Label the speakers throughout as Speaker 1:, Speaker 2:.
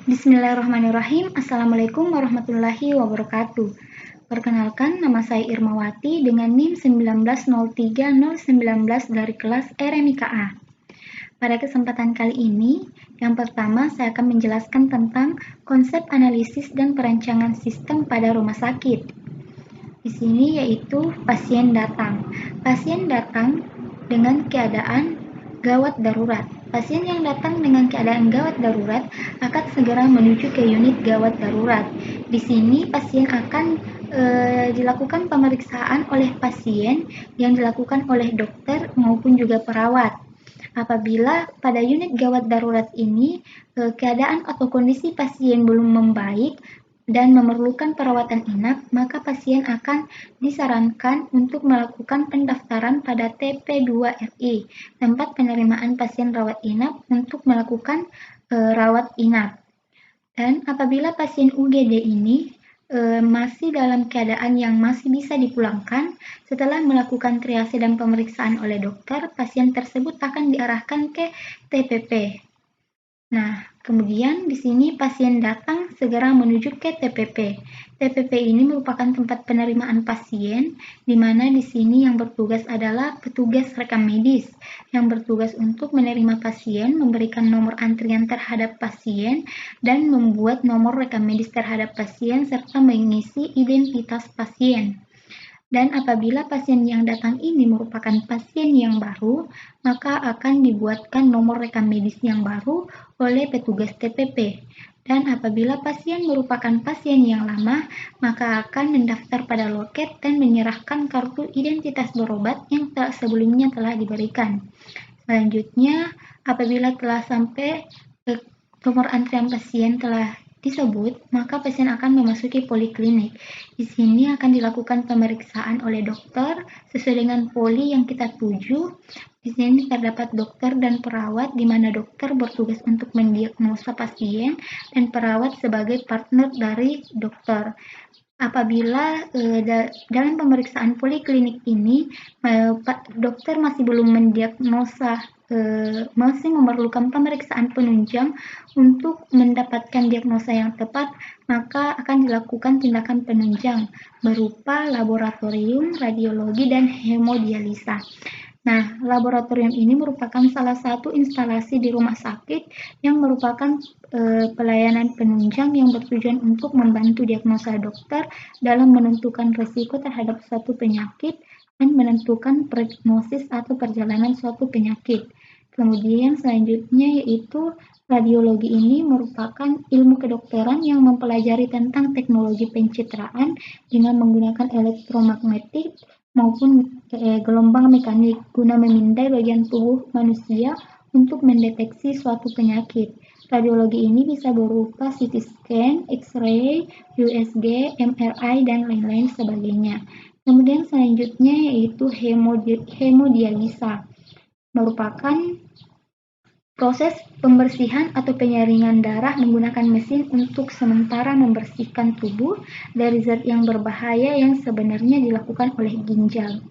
Speaker 1: Bismillahirrahmanirrahim. Assalamualaikum warahmatullahi wabarakatuh. Perkenalkan, nama saya Irmawati dengan NIM 1903019 dari kelas RMIKA. Pada kesempatan kali ini, yang pertama saya akan menjelaskan tentang konsep analisis dan perancangan sistem pada rumah sakit. Di sini yaitu pasien datang. Pasien datang dengan keadaan gawat darurat. Pasien yang datang dengan keadaan gawat darurat akan segera menuju ke unit gawat darurat. Di sini pasien akan dilakukan pemeriksaan oleh pasien yang dilakukan oleh dokter maupun juga perawat. Apabila pada unit gawat darurat ini keadaan atau kondisi pasien belum membaik dan memerlukan perawatan inap, maka pasien akan disarankan untuk melakukan pendaftaran pada TP2RI, tempat penerimaan pasien rawat inap untuk melakukan rawat inap. Dan apabila pasien UGD ini masih dalam keadaan yang masih bisa dipulangkan, setelah melakukan triase dan pemeriksaan oleh dokter, pasien tersebut akan diarahkan ke TPP. Nah, kemudian di sini pasien datang segera menuju ke TPP. TPP ini merupakan tempat penerimaan pasien, di mana di sini yang bertugas adalah petugas rekam medis, yang bertugas untuk menerima pasien, memberikan nomor antrian terhadap pasien, dan membuat nomor rekam medis terhadap pasien, serta mengisi identitas pasien. Dan apabila pasien yang datang ini merupakan pasien yang baru, maka akan dibuatkan nomor rekam medis yang baru oleh petugas TPP. Dan apabila pasien merupakan pasien yang lama, maka akan mendaftar pada loket dan menyerahkan kartu identitas berobat yang sebelumnya telah diberikan. Selanjutnya, apabila telah sampai nomor antrian pasien telah disebut, maka pasien akan memasuki poliklinik. Di sini akan dilakukan pemeriksaan oleh dokter sesuai dengan poli yang kita tuju. Di sini terdapat dokter dan perawat, di mana dokter bertugas untuk mendiagnosa pasien dan perawat sebagai partner dari dokter. Apabila dalam pemeriksaan poliklinik ini dokter masih belum mendiagnosa, masih memerlukan pemeriksaan penunjang untuk mendapatkan diagnosa yang tepat, maka akan dilakukan tindakan penunjang berupa laboratorium, radiologi, dan hemodialisa. Nah, laboratorium ini merupakan salah satu instalasi di rumah sakit yang merupakan pelayanan penunjang yang bertujuan untuk membantu diagnosa dokter dalam menentukan risiko terhadap suatu penyakit dan menentukan prognosis atau perjalanan suatu penyakit. Kemudian selanjutnya yaitu radiologi ini merupakan ilmu kedokteran yang mempelajari tentang teknologi pencitraan dengan menggunakan elektromagnetik maupun gelombang mekanik guna memindai bagian tubuh manusia untuk mendeteksi suatu penyakit. Radiologi ini bisa berupa CT scan, X-ray, USG, MRI, dan lain-lain sebagainya. Kemudian selanjutnya yaitu hemodialisa, merupakan proses pembersihan atau penyaringan darah menggunakan mesin untuk sementara membersihkan tubuh dari zat yang berbahaya yang sebenarnya dilakukan oleh ginjal.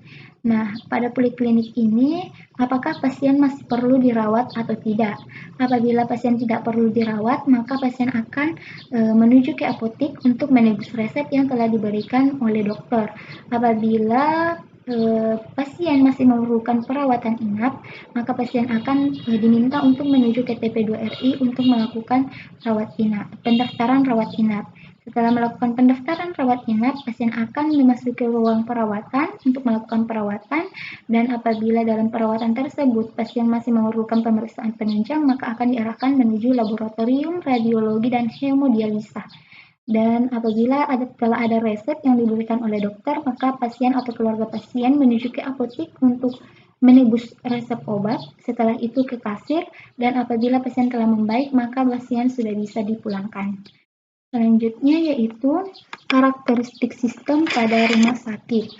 Speaker 1: Nah, pada poliklinik ini, apakah pasien masih perlu dirawat atau tidak? Apabila pasien tidak perlu dirawat, maka pasien akan menuju ke apotik untuk menebus resep yang telah diberikan oleh dokter. Apabila pasien masih memerlukan perawatan inap, maka pasien akan diminta untuk menuju ke TP2RI untuk melakukan pendaftaran rawat inap. Setelah melakukan pendaftaran rawat inap, pasien akan memasuki ruang perawatan untuk melakukan perawatan, dan apabila dalam perawatan tersebut pasien masih memerlukan pemeriksaan penunjang, maka akan diarahkan menuju laboratorium, radiologi, dan hemodialisa. Dan apabila telah ada resep yang diberikan oleh dokter, maka pasien atau keluarga pasien menuju ke apotik untuk menebus resep obat, setelah itu ke kasir, dan apabila pasien telah membaik, maka pasien sudah bisa dipulangkan. Selanjutnya yaitu karakteristik sistem pada rumah sakit.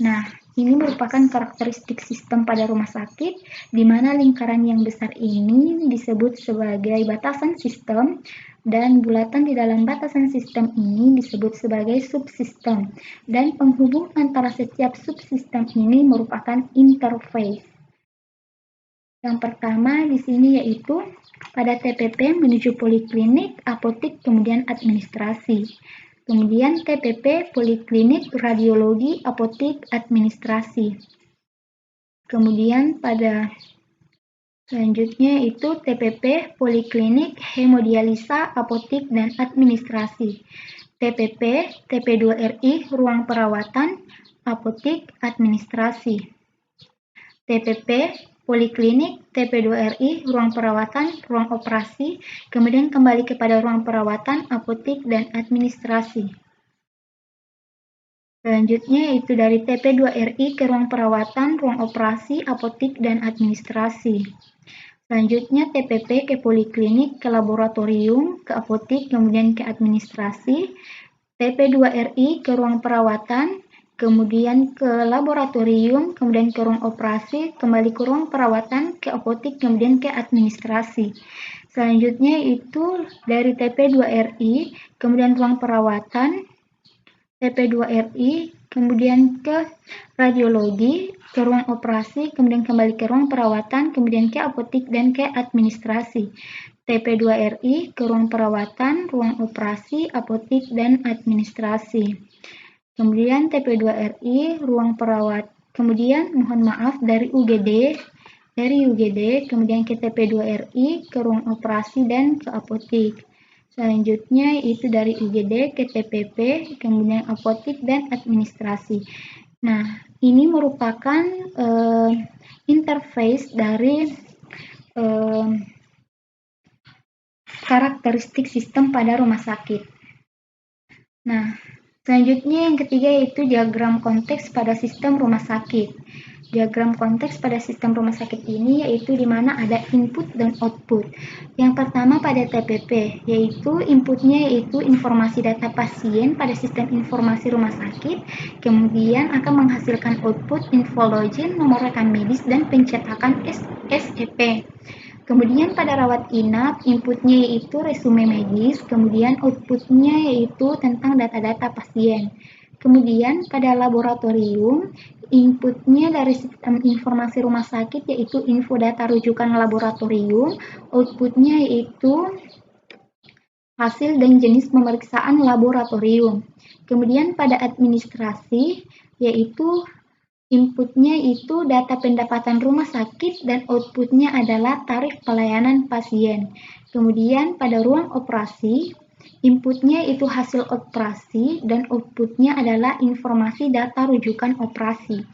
Speaker 1: Nah, ini merupakan karakteristik sistem pada rumah sakit, di mana lingkaran yang besar ini disebut sebagai batasan sistem, dan bulatan di dalam batasan sistem ini disebut sebagai subsistem, dan penghubung antara setiap subsistem ini merupakan interface. Yang pertama di sini yaitu pada TPP menuju poliklinik, apotik, kemudian administrasi. Kemudian TPP poliklinik, radiologi, apotik, administrasi. Kemudian pada selanjutnya itu TPP poliklinik, hemodialisa, apotik, dan administrasi. TPP, TP2RI, ruang perawatan, apotik, administrasi. TPP, poliklinik, TP2RI, ruang perawatan, ruang operasi, kemudian kembali kepada ruang perawatan, apotik, dan administrasi. Selanjutnya yaitu dari TP2RI ke ruang perawatan, ruang operasi, apotik, dan administrasi. Selanjutnya TPP ke poliklinik, ke laboratorium, ke apotik, kemudian ke administrasi. TP2RI ke ruang perawatan, kemudian ke laboratorium, kemudian ke ruang operasi, kembali ke ruang perawatan, ke apotik, kemudian ke administrasi. Selanjutnya itu dari TP2RI, kemudian ruang perawatan, TP2RI, kemudian ke radiologi, ke ruang operasi, kemudian kembali ke ruang perawatan, kemudian ke apotik, dan ke administrasi. TP2RI ke ruang perawatan, ruang operasi, apotik, dan administrasi. Kemudian TP2RI, ruang perawat. Kemudian mohon maaf dari UGD, kemudian ke TP2RI, ke ruang operasi, dan ke apotik. Selanjutnya itu dari UGD ke TPP, kemudian apotik, dan administrasi. Nah, ini merupakan interface dari karakteristik sistem pada rumah sakit. Nah, selanjutnya yang ketiga yaitu diagram konteks pada sistem rumah sakit. Diagram konteks pada sistem rumah sakit ini yaitu di mana ada input dan output. Yang pertama pada TPP, yaitu inputnya yaitu informasi data pasien pada sistem informasi rumah sakit, kemudian akan menghasilkan output info login, nomor rekam medis, dan pencetakan SEP. Kemudian pada rawat inap, inputnya yaitu resume medis, kemudian outputnya yaitu tentang data-data pasien. Kemudian pada laboratorium, inputnya dari sistem informasi rumah sakit yaitu info data rujukan laboratorium, outputnya yaitu hasil dan jenis pemeriksaan laboratorium. Kemudian pada administrasi, yaitu inputnya itu data pendapatan rumah sakit dan outputnya adalah tarif pelayanan pasien. Kemudian pada ruang operasi, inputnya itu hasil operasi dan outputnya adalah informasi data rujukan operasi.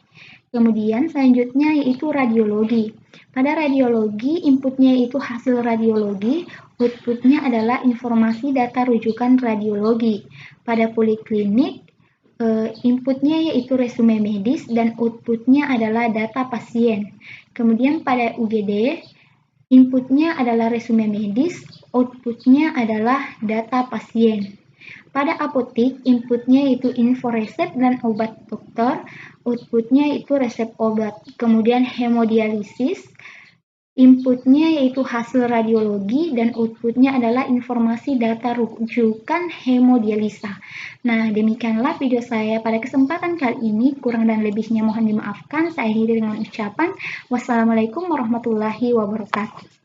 Speaker 1: Kemudian selanjutnya yaitu radiologi. Pada radiologi, inputnya itu hasil radiologi, outputnya adalah informasi data rujukan radiologi. Pada poliklinik, inputnya yaitu resume medis dan outputnya adalah data pasien. Kemudian pada UGD, inputnya adalah resume medis, outputnya adalah data pasien. Pada apotik, inputnya yaitu info resep dan obat dokter, outputnya yaitu resep obat. Kemudian hemodialisis, inputnya yaitu hasil radiologi dan outputnya adalah informasi data rujukan hemodialisa. Nah, demikianlah video saya pada kesempatan kali ini. Kurang dan lebihnya mohon dimaafkan. Saya akhiri dengan ucapan wassalamualaikum warahmatullahi wabarakatuh.